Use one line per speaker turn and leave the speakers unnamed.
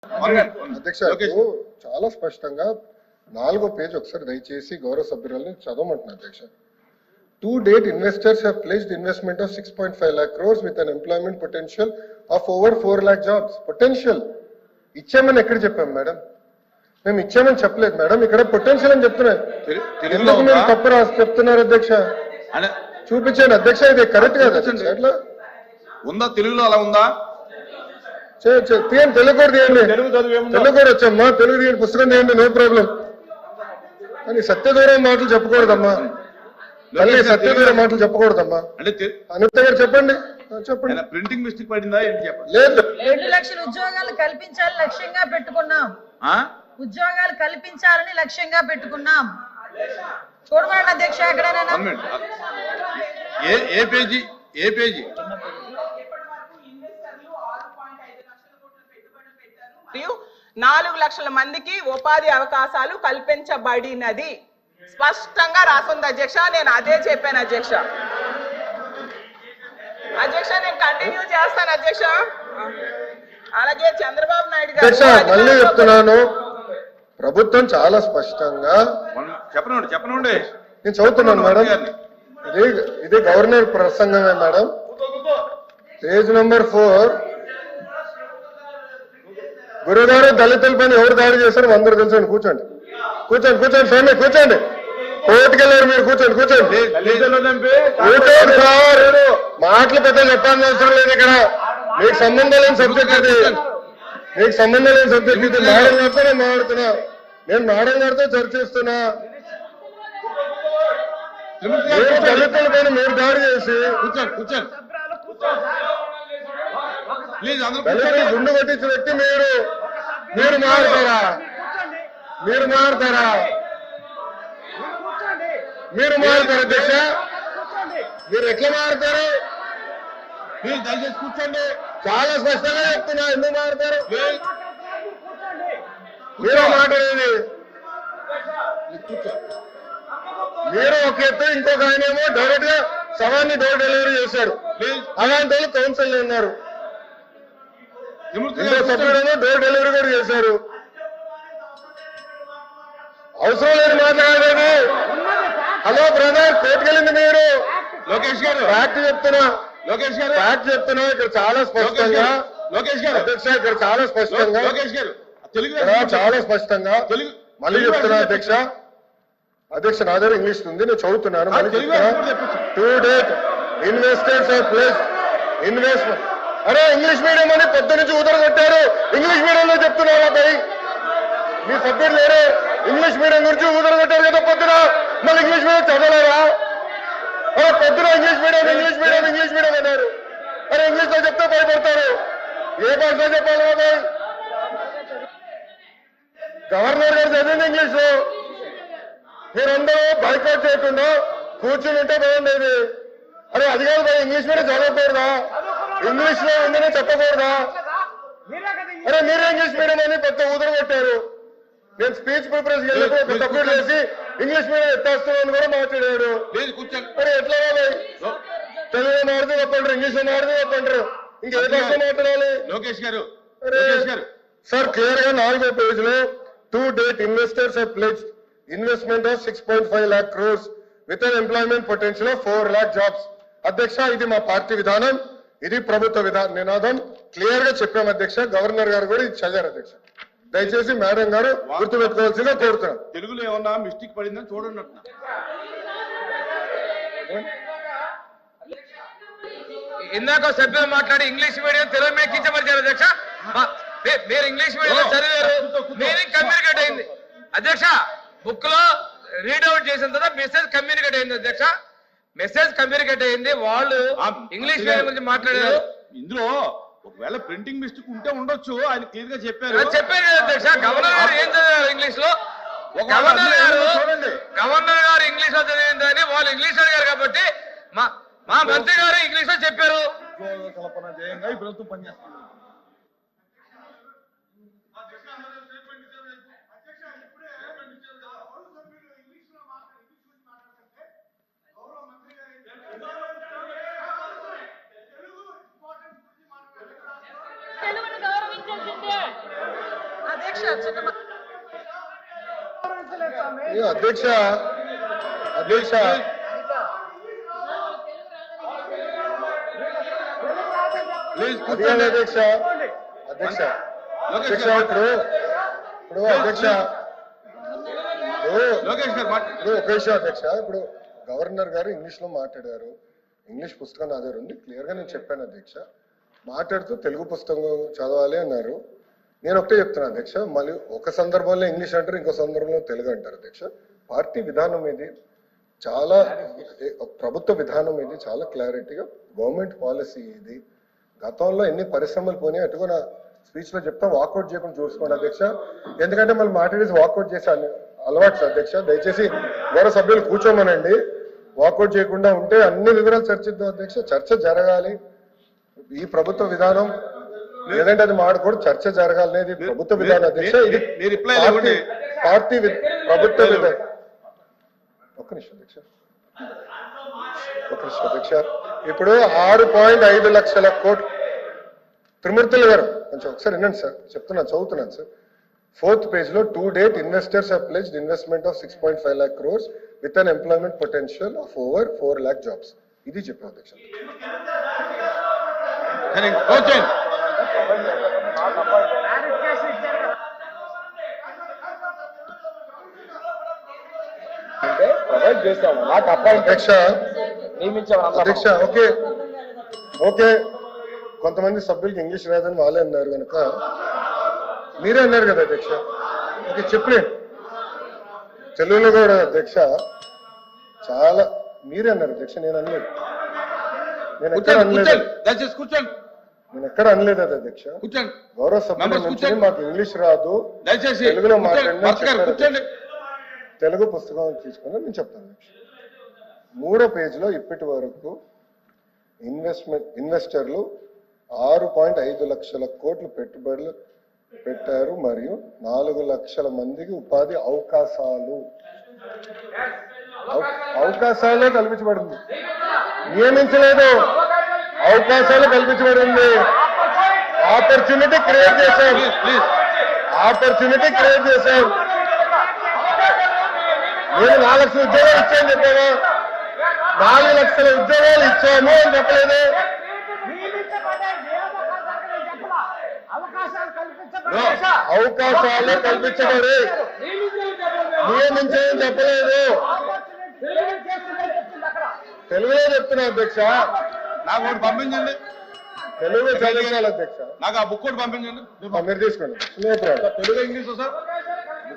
అధ్యక్ష చాలా స్పష్టంగా 4వ పేజ్ ఒకసారి దయచేసి గౌరవ సభ్యురాలని చదవమంటున్నా అధ్యక్ష. To date, investors have pledged investment of 6.5 lakh crores with an employment potential of over 4 lakh jobs. Potential. ఇచ్చామని ఎక్కడ చెప్పాం మేడం? మేము ఇచ్చామని చెప్పలేదు మేడం, ఇక్కడ పొటెన్షియల్ అని చెప్తున్నారు. ఎందుకు మీరు తప్పు రాసి చెప్తున్నారు అధ్యక్ష? చూపించాను అధ్యక్ష, ఇది కరెక్ట్ కాదు అట్లా
ఉందా? తెలుగులో అలా ఉందా?
తీయండి, తెలుగు కూడా తీయండి. తెలుగు కూడా వచ్చమ్మా, తెలుగు తీయండి, పుస్తకం తీయండి, నో ప్రాబ్లం. కానీ సత్యదూరం మాటలు చెప్పకూడదమ్మా, మళ్ళీ సత్యదూరం మాటలు చెప్పకూడదమ్మా.
అంటే
అనిత గారు చెప్పండి. చెప్పండి.
ప్రింటింగ్ మిస్టేక్ పడిందా ఏంటి చెప్పండి.
లేదు,
2 లక్షల ఉద్యోగాలు కల్పించాలని లక్ష్యంగా పెట్టుకున్నాం. ఉద్యోగాలు కల్పించాలని లక్ష్యంగా పెట్టుకున్నాం. చూడమండి అధ్యక్ష, ఎక్కడైనా
ఏ పేజీ? ఏ పేజీ?
4 లక్షల మందికి ఉపాధి అవకాశాలు కల్పించబడినది స్పష్టంగా రాసుంది అధ్యక్ష. నేను అదే చెప్పాను అధ్యక్ష. అధ్యక్ష నేను కంటిన్యూ చేస్తాను అధ్యక్ష. అలాగే చంద్రబాబు నాయుడు గారు
మళ్ళీ చెప్తున్నాను, ప్రభుత్వం చాలా స్పష్టంగా
చెప్పనండి.
నేను చదువుతున్నాను మేడం, ఇది గవర్నర్ ప్రసంగమే మేడం. Page number 4. గురుగారు దళితుల పైన ఎవరు దాడి చేశారు అందరూ తెలుసండి. కూర్చోండి కూర్చోండి కూర్చోండి స్వామి, కూర్చోండి. కోర్టుకెళ్ళారు మీరు, కూర్చోండి కూర్చోండి కూర్చోండి సార్. మాటలు పెద్ద చెప్పాల్సిన అవసరం లేదు ఇక్కడ. మీకు సంబంధం లేని సబ్జెక్ట్ ఇది, మీకు సంబంధం లేని సబ్జెక్ట్ ఇది. మేడం గారితో నేను మాట్లాడుతున్నా, నేను మేడం గారితో చర్చిస్తున్నా. దళితుల పైన మీరు దాడి చేసి దళితులు గుండు కొట్టించిన వ్యక్తి మీరు మారుతారా? మీరు మారుతారా? మీరు మారుతారు అధ్యక్ష? మీరు ఎట్లా మారుతారు? మీరు దయచేసి కూర్చోండి. చాలా స్పష్టంగా చెప్తున్నా, ఎందుకు మారుతారు? మీరు మాట్లాడేది మీరు ఒక ఎత్తు, ఇంకొక ఆయన ఏమో డైరెక్ట్ గా సవాన్ని డోర్ డెలివరీ చేశాడు. అలాంటి వాళ్ళు కౌన్సిల్ ఉన్నారు, ఇంకో సభ్యుడేమో డోర్ డెలివరీ కూడా చేశారు. అవసరం లేదు మాట్లాడేది. హలో బ్రదర్, కోర్టుకెళ్ళింది మీరు.
లోకేష్ గారు
ఫ్యాక్ట్ చెప్తున్నా,
లోకేష్ గారు
ఫ్యాక్ట్ చెప్తున్నా. ఇక్కడ చాలా స్పష్టంగా
లోకేష్ గారు
అధ్యక్ష, ఇక్కడ చాలా స్పష్టంగా
లోకేష్ గారు తెలుగు
చాలా స్పష్టంగా
తెలుగు
మళ్ళీ చెప్తున్నా అధ్యక్ష. అధ్యక్ష నా దగ్గర ఇంగ్లీష్ ఉంది, నేను చదువుతున్నాను. మళ్ళీ చెప్తున్నా. To date investors are placed investment. అరే ఇంగ్లీష్ మీడియం అని పొద్దు నుంచి ఊదరగొట్టారు. ఇంగ్లీష్ మీడియంలో చెప్తున్నారా భయ్? మీ సభ్యులు లేరు, ఇంగ్లీష్ మీడియం గురించి ఊదరగొట్టారు కదా పొద్దున. మళ్ళీ ఇంగ్లీష్ మీడియం చదవలేరా? అరే పొద్దున English medium English medium English medium అన్నారు. అరే ఇంగ్లీష్ లో చెప్తే భయపడతారు, ఏ భాషలో చెప్పాలి కదా? గవర్నర్ గారు చదివింది ఇంగ్లీష్ లో. మీరందరూ బైకాట్ చేయకుండా కూర్చుని ఉంటే బాగుండేది. అరే అది కాదు భయ్, ఇంగ్లీష్ మీడియం చదవకూడదా? ఇంగ్లీష్ లో ఉందని చెప్పకూడదా? అరే మీరే ఇంగ్లీష్ మీడియం అని పెద్ద ఊదరు పెట్టారు. నేను స్పీచ్ ప్రిపరేషన్ వెళ్ళినప్పుడు సబ్మిట్ చేసి ఇంగ్లీష్ మీడియం ఎత్తేస్తామని కూడా మాట్లాడాడు. అరే ఎట్లా తెలుగులో మాడితే చెప్పంటారు, ఇంగ్లీష్ లో మాడితే చెప్పంటారు, ఇంకే భాష మాట్లాడాలి?
లోకేష్ గారు
సార్ క్లియర్ గా 4వ పేజ్ లో to date investors have pledged investment of 6.5 lakh crores with an employment potential of 4 lakh jobs. అధ్యక్ష ఇది మా పార్టీ విధానం, ఇది ప్రభుత్వ నినాదం. క్లియర్ గా చెప్పాం అధ్యక్ష. గవర్నర్ గారు కూడా ఇది చదివారు అధ్యక్ష. దయచేసి మేడం గారు గుర్తుపెట్టుకోవాల్సిందిగా కోరుతున్నాం.
తెలుగులో ఏమన్నా మిస్టేక్ పడిందని చూడండి.
ఇందాక సభ్యులు మాట్లాడి ఇంగ్లీష్ మీడియం తెలుగు మీద కించపరిచారు అధ్యక్ష. మీరు ఇంగ్లీష్ మీడియం చదివారు, మీనింగ్ కమ్యూనికేట్ అయింది అధ్యక్ష. బుక్ లో రీడౌట్ చేసిన తర్వాత మెసేజ్ కమ్యూనికేట్ అయింది అధ్యక్ష. మెసేజ్ కమ్యూనికేట్ అయింది. వాళ్ళు ఇంగ్లీష్ మీడియం గురించి మాట్లాడారు.
ఇందులో ఒకవేళ ప్రింటింగ్ మిస్టేక్ ఉంటే ఉండొచ్చు, ఆయన క్లియర్ గా చెప్పారు
కదా అధ్యక్ష. గవర్నర్ గారు ఏం చదివారు ఇంగ్లీష్ లో? గవర్నర్ గారు ఇంగ్లీష్ లో చదివిందని వాళ్ళు ఇంగ్లీష్ అడిగారు కాబట్టి మా మంత్రి గారు ఇంగ్లీష్ లో చెప్పారు.
కల్పన జయంగా ఈ ప్రభుత్వం పనిచేస్తుంది.
తెలుగును గౌరవించాల్సిందే. అధ్యక్ష చిన్న
అధ్యక్ష అధ్యక్ష
ప్లీజ్
అది కాదు అధ్యక్ష అధ్యక్ష అధ్యక్ష ఇప్పుడు అధ్యక్ష
లోకేష్ గారు
ఇప్పుడు ఒక విషయం అధ్యక్ష, ఇప్పుడు గవర్నర్ గారు ఇంగ్లీష్ లో మాట్లాడారు, ఇంగ్లీష్ పుస్తకం నా దగ్గర ఉంది, క్లియర్ గా నేను చెప్పాను అధ్యక్ష. మాట్లాడుతూ తెలుగు పుస్తకం చదవాలి అన్నారు. నేను ఒకటే చెప్తున్నా అధ్యక్ష, మళ్ళీ ఒక సందర్భంలో ఇంగ్లీష్ అంటారు, ఇంకో సందర్భంలో తెలుగు అంటారు అధ్యక్ష. పార్టీ విధానం ఇది చాలా, ప్రభుత్వ విధానం ఇది చాలా క్లారిటీగా, గవర్నమెంట్ పాలసీ ఇది. గతంలో ఎన్ని పరిశ్రమలు పోయినాయి అటుగా నా స్పీచ్ లో చెప్తా, వాకౌట్ చేయకుండా చూసుకోండి అధ్యక్ష. ఎందుకంటే మళ్ళీ మాట్లాడేసి వాకౌట్ చేసే అలవాటు అధ్యక్ష. దయచేసి గౌరవ సభ్యులు కూర్చోమనండి, వాకౌట్ చేయకుండా ఉంటే అన్ని వివరాలు చర్చిద్దాం అధ్యక్ష. చర్చ జరగాలి, ఈ ప్రభుత్వ విధానం లేదంటే అది మాడకూడదు, చర్చ జరగాలనేది ప్రభుత్వ విధానం అధ్యక్ష. ఇది పార్టీ ప్రభుత్వ విధానం. ఒక్క నిమిషం అధ్యక్ష, ఒక్క నిమిషం అధ్యక్ష. ఇప్పుడు 6.5 లక్షల కోట్లు, త్రిమూర్తులు గారు కొంచెం ఒకసారి వినండి సార్, చెప్తున్నాను, చదువుతున్నాను సార్. 4th పేజ్ లో to date investors have pledged investment of 6.5 lakh crores with an employment potential of over 4 lakh jobs. ఇది చెప్పారు అధ్యక్ష.
అంటే ప్రొవైడ్ చేస్తాము, నాకు అపాయింట్
అధ్యక్ష అధ్యక్ష ఓకే ఓకే, కొంతమంది సభ్యులకి ఇంగ్లీష్ రాదని వాళ్ళే అన్నారు కనుక మీరే అన్నారు కదా అధ్యక్ష. ఓకే చెప్పలేదు, తెలుగులో కూడా అధ్యక్ష చాలా మీరే అన్నారు అధ్యక్ష, నేను అనలేదు, నేను ఎక్కడ అనలేదు,
దయచేసి కూర్చోండి,
నేను ఎక్కడ అనలేదు అది అధ్యక్ష.
కూర్చోండి,
గౌరవ సభ్యుల నుంచి మాకు ఇంగ్లీష్ రాదు,
దయచేసి
తెలుగులో మాట్లాడిన
కూర్చోండి.
తెలుగు పుస్తకం తీసుకుని నేను చెప్తాను అధ్యక్ష. 3వ పేజీలో ఇప్పటి వరకు ఇన్వెస్టర్లు 6.5 లక్షల కోట్లు పెట్టుబడులు పెట్టారు మరియు 4 లక్షల మందికి ఉపాధి అవకాశాలు కల్పించబడింది, నియమించలేదు, అవకాశాలు కల్పించబడింది. ఆపర్చునిటీ క్రియేట్ చేశాం, ఆపర్చునిటీ క్రియేట్ చేశాం. నేను 4 లక్షల ఉద్యోగాలు ఇచ్చాను చెప్పాను, 4 లక్షల ఉద్యోగాలు ఇచ్చాము అని చెప్పలేదు. అవకాశాలు కల్పించబడి నియమించని చెప్పలేదు, తెలుగులో చెప్తున్నా అధ్యక్ష.
నాకు ఒకటి పంపించండి,
తెలుగు చదివించాలి అధ్యక్ష.
నాకు ఆ బుక్ ఒకటి పంపించండి,
మీరు తీసుకోండి,
తెలుగు ఇంగ్లీష్ సార్.